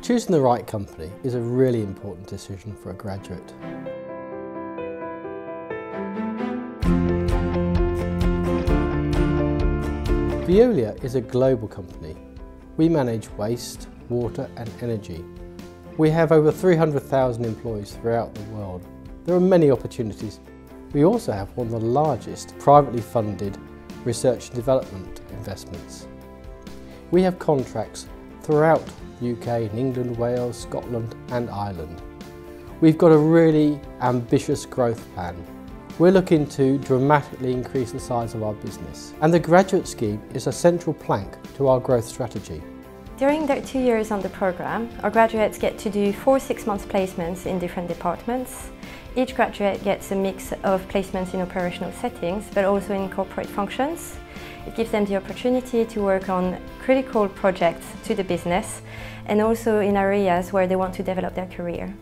Choosing the right company is a really important decision for a graduate. Veolia is a global company. We manage waste, water and energy. We have over 300,000 employees throughout the world. There are many opportunities. We also have one of the largest privately funded research and development investments. We have contracts throughout UK, in England, Wales, Scotland and Ireland. We've got a really ambitious growth plan. We're looking to dramatically increase the size of our business, and the graduate scheme is a central plank to our growth strategy. During their 2 years on the programme, our graduates get to do 4 6-month placements in different departments. Each graduate gets a mix of placements in operational settings, but also in corporate functions. It gives them the opportunity to work on critical projects to the business and also in areas where they want to develop their career.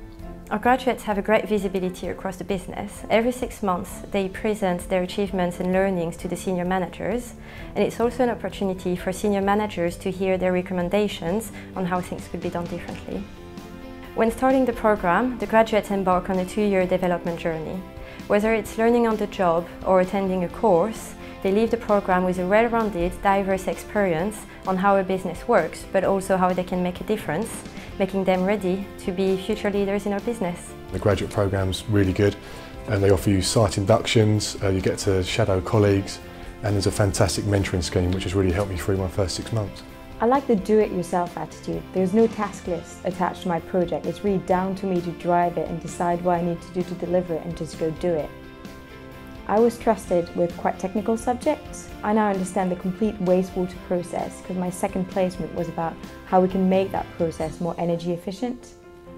Our graduates have a great visibility across the business. Every 6 months they present their achievements and learnings to the senior managers, and it's also an opportunity for senior managers to hear their recommendations on how things could be done differently. When starting the programme, the graduates embark on a 2-year development journey. Whether it's learning on the job or attending a course, they leave the programme with a well-rounded, diverse experience on how a business works, but also how they can make a difference, making them ready to be future leaders in our business. The graduate programme's really good, and they offer you site inductions, you get to shadow colleagues, and there's a fantastic mentoring scheme which has really helped me through my first 6 months. I like the do-it-yourself attitude. There's no task list attached to my project. It's really down to me to drive it and decide what I need to do to deliver it and just go do it. I was trusted with quite technical subjects. I now understand the complete wastewater process because my second placement was about how we can make that process more energy efficient.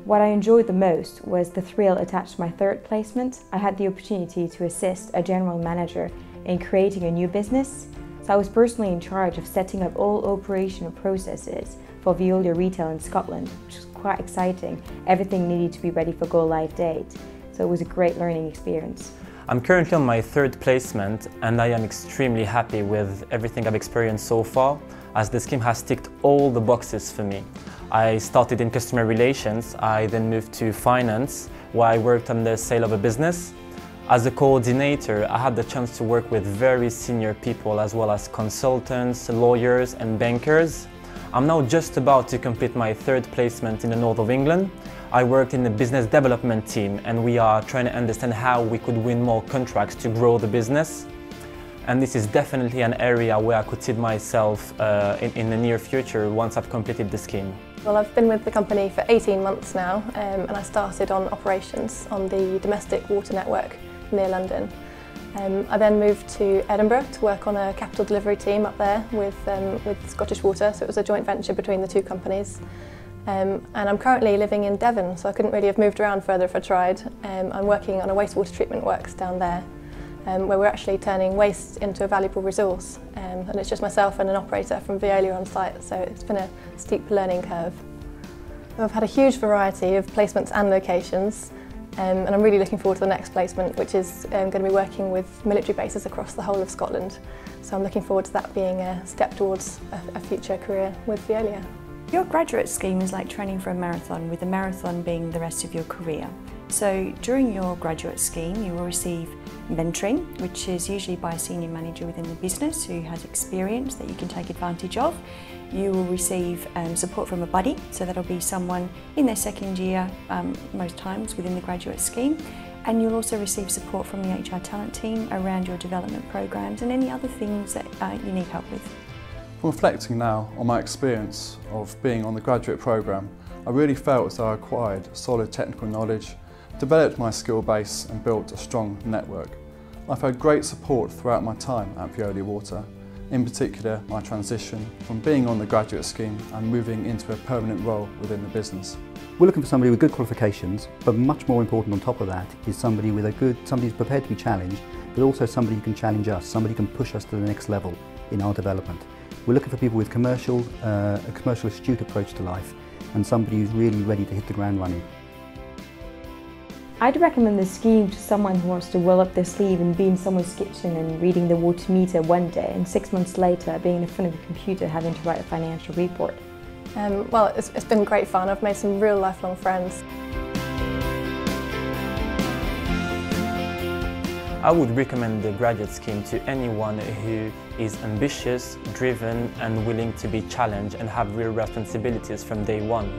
What I enjoyed the most was the thrill attached to my third placement. I had the opportunity to assist a general manager in creating a new business. So I was personally in charge of setting up all operational processes for Veolia Retail in Scotland, which was quite exciting. Everything needed to be ready for go-live date. So it was a great learning experience. I'm currently on my third placement and I am extremely happy with everything I've experienced so far, as the scheme has ticked all the boxes for me. I started in customer relations, I then moved to finance, where I worked on the sale of a business. As a coordinator, I had the chance to work with very senior people as well as consultants, lawyers and bankers. I'm now just about to complete my third placement in the north of England. I worked in the business development team and we are trying to understand how we could win more contracts to grow the business. And this is definitely an area where I could see myself in the near future once I've completed the scheme. Well, I've been with the company for 18 months now and I started on operations on the domestic water network near London. I then moved to Edinburgh to work on a capital delivery team up there with Scottish Water, so it was a joint venture between the two companies. And I'm currently living in Devon, so I couldn't really have moved around further if I tried. I'm working on a wastewater treatment works down there, where we're actually turning waste into a valuable resource. And it's just myself and an operator from Veolia on site, so it's been a steep learning curve. I've had a huge variety of placements and locations, and I'm really looking forward to the next placement, which is going to be working with military bases across the whole of Scotland. So I'm looking forward to that being a step towards a future career with Veolia. Your graduate scheme is like training for a marathon, with the marathon being the rest of your career. So during your graduate scheme you will receive mentoring, which is usually by a senior manager within the business who has experience that you can take advantage of. You will receive support from a buddy, so that'll be someone in their second year most times within the graduate scheme. And you'll also receive support from the HR talent team around your development programs and any other things that you need help with. Reflecting now on my experience of being on the graduate programme, I really felt as though I acquired solid technical knowledge, developed my skill base and built a strong network. I've had great support throughout my time at Veolia Water, in particular my transition from being on the graduate scheme and moving into a permanent role within the business. We're looking for somebody with good qualifications, but much more important on top of that is somebody who's prepared to be challenged, but also somebody who can challenge us, somebody who can push us to the next level in our development. We're looking for people with a commercial astute approach to life, and somebody who's really ready to hit the ground running. I'd recommend this scheme to someone who wants to roll up their sleeve and be in someone's kitchen and reading the water meter one day, and 6 months later being in front of a computer having to write a financial report. Well, it's been great fun. I've made some real lifelong friends. I would recommend the graduate scheme to anyone who is ambitious, driven and willing to be challenged and have real responsibilities from day one.